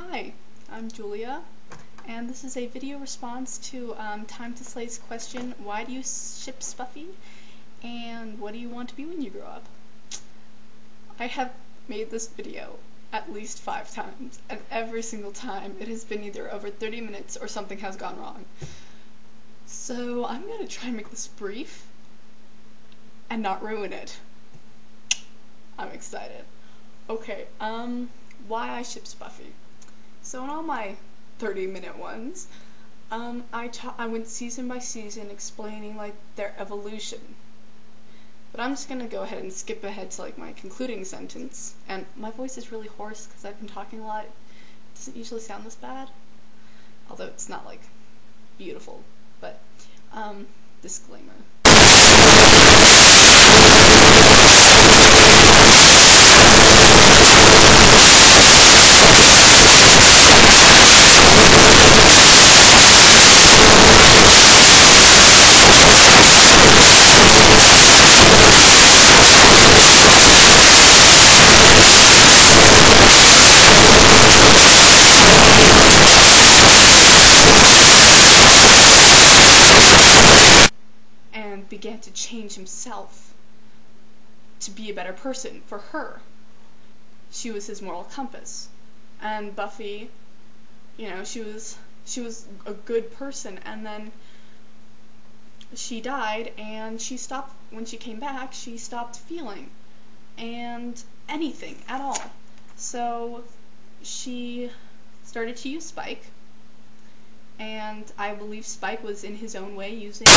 Hi, I'm Julia, and this is a video response to Time to Slay's question, why do you ship Spuffy, and what do you want to be when you grow up? I have made this video at least 5 times, and every single time it has been either over 30 minutes or something has gone wrong. So I'm going to try and make this brief and not ruin it. I'm excited. Okay, why I ship Spuffy. So in all my 30-minute ones, I went season by season explaining like their evolution. But I'm just gonna go ahead and skip ahead to like my concluding sentence. And my voice is really hoarse because I've been talking a lot. It doesn't usually sound this bad, although it's not like beautiful. But disclaimer. Began to change himself to be a better person for her. She was his moral compass. And Buffy, you know, she was a good person, and then she died, and when she came back, she stopped feeling and anything at all. So she started to use Spike, and I believe Spike was in his own way using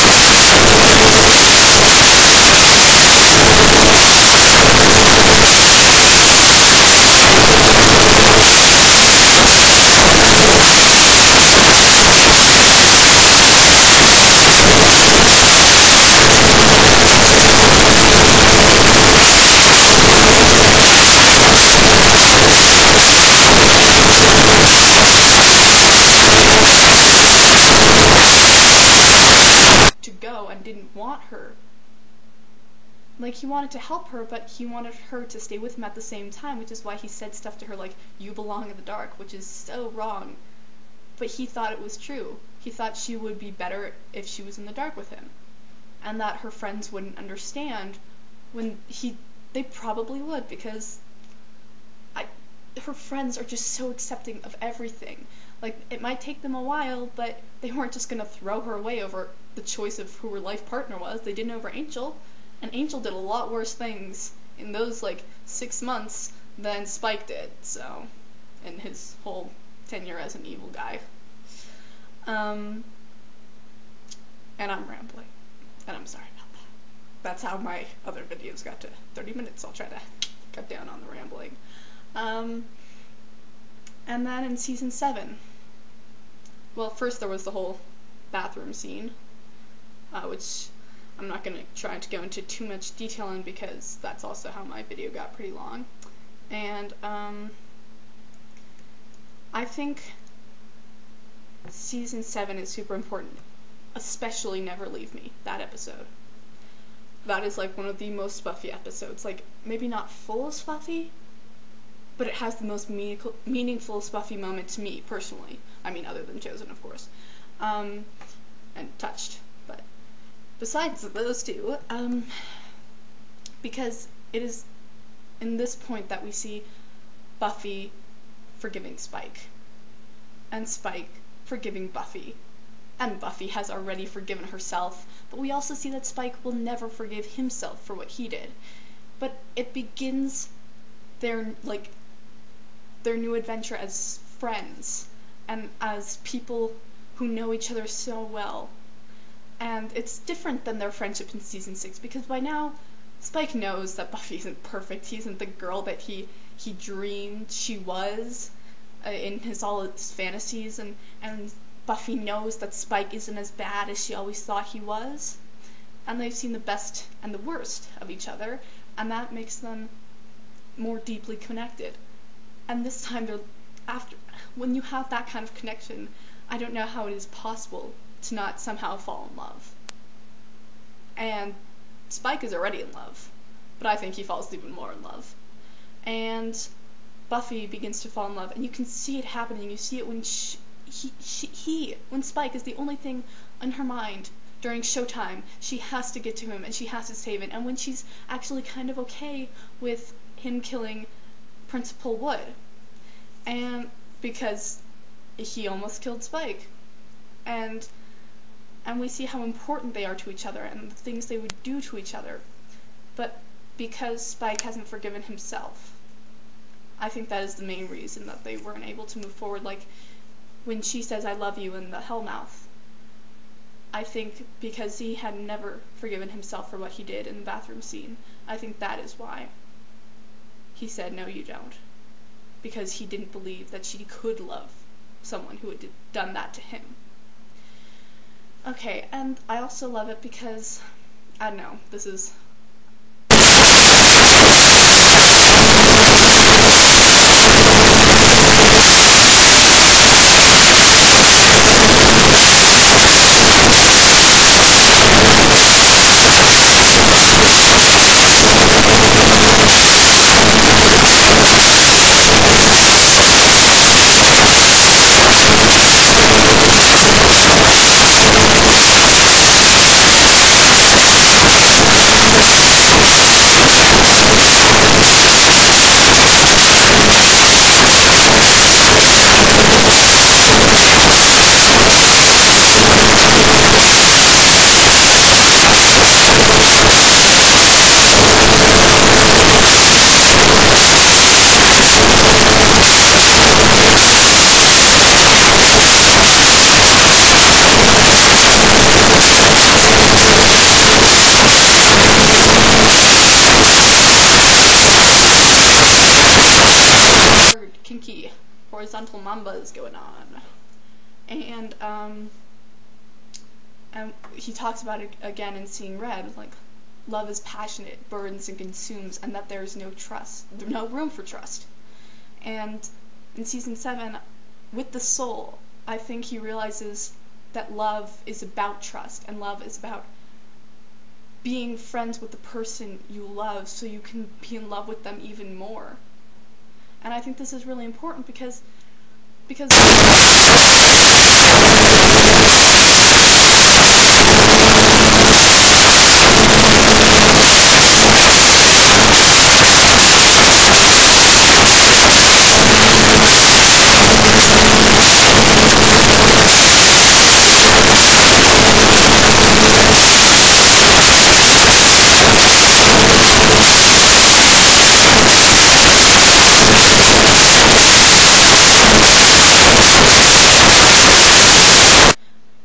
and didn't want her. Like, he wanted to help her, but he wanted her to stay with him at the same time, which is why he said stuff to her like, you belong in the dark, which is so wrong. But he thought it was true. He thought she would be better if she was in the dark with him. And that her friends wouldn't understand when they probably would, because her friends are just so accepting of everything. Like, it might take them a while, but they weren't just gonna throw her away over the choice of who her life partner was. They didn't over Angel, and Angel did a lot worse things in those, like, 6 months than Spike did, so, in his whole tenure as an evil guy. And I'm rambling, and I'm sorry about that. That's how my other videos got to 30 minutes. I'll try to cut down on the rambling. And then in season 7, well, first there was the whole bathroom scene, which I'm not going to try to go into too much detail in because that's also how my video got pretty long. And I think season 7 is super important, especially Never Leave Me, that episode. That is like one of the most Spuffy episodes, like maybe not full of Spuffy, but it has the most meaningful Spuffy moment to me, personally. I mean, other than Chosen, of course. And Touched. But besides those two, because it is in this point that we see Buffy forgiving Spike, and Spike forgiving Buffy, and Buffy has already forgiven herself, but we also see that Spike will never forgive himself for what he did. But it begins their new adventure as friends and as people who know each other so well. And it's different than their friendship in season 6, because by now Spike knows that Buffy isn't perfect. He isn't the girl that he dreamed she was in all his fantasies, and Buffy knows that Spike isn't as bad as she always thought he was. And they've seen the best and the worst of each other, and that makes them more deeply connected. And this time, when you have that kind of connection, I don't know how it is possible to not somehow fall in love. And Spike is already in love, but I think he falls even more in love. And Buffy begins to fall in love, and you can see it happening. You see it when when Spike is the only thing on her mind during showtime. She has to get to him, and she has to save it. And when she's actually kind of okay with him killing Principal Wood, and because he almost killed Spike, and we see how important they are to each other and the things they would do to each other. But because Spike hasn't forgiven himself, I think that is the main reason that they weren't able to move forward. Like when she says "I love you" in the Hellmouth, I think because he had never forgiven himself for what he did in the bathroom scene, I think that is why he said "No, you don't," because he didn't believe that she could love someone who had done that to him. Okay, and I also love it because, I don't know, this is... horizontal mambas going on, and he talks about it again in Seeing Red, like love is passionate, burdens and consumes, and that there is no room for trust. And in season 7, with the soul, I think he realizes that love is about trust, and love is about being friends with the person you love so you can be in love with them even more. And I think this is really important because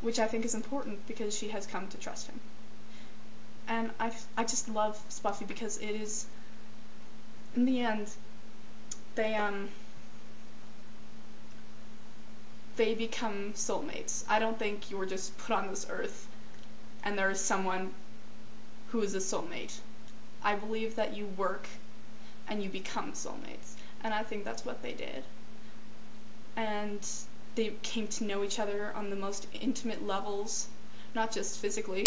which I think is important because she has come to trust him. And I just love Buffy because it is, in the end, they become soulmates. I don't think you were just put on this earth and there is someone who is a soulmate. I believe that you work and you become soulmates, and I think that's what they did. And they came to know each other on the most intimate levels, not just physically.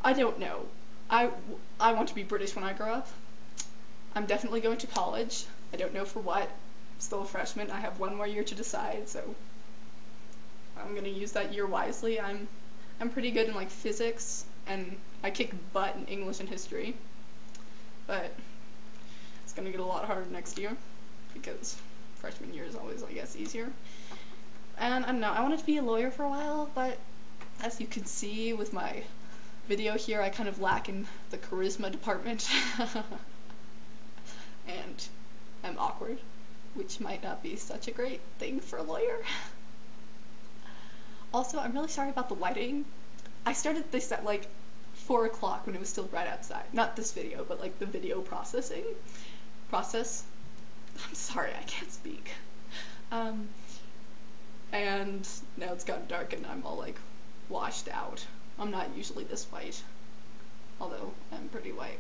I don't know. I want to be British when I grow up. I'm definitely going to college. I don't know for what. I'm still a freshman. I have one more year to decide, so I'm gonna use that year wisely. I'm pretty good in like physics, and I kick butt in English and history. But it's gonna get a lot harder next year because freshman year is always, I guess, easier. And I don't know. I wanted to be a lawyer for a while, but as you can see with my video here, I kind of lack in the charisma department. And I'm awkward, which might not be such a great thing for a lawyer. Also, I'm really sorry about the lighting. I started this at like 4 o'clock when it was still bright outside. Not this video, but like the video process. I'm sorry, I can't speak. And now it's gotten dark and I'm all like washed out. I'm not usually this white, although I'm pretty white.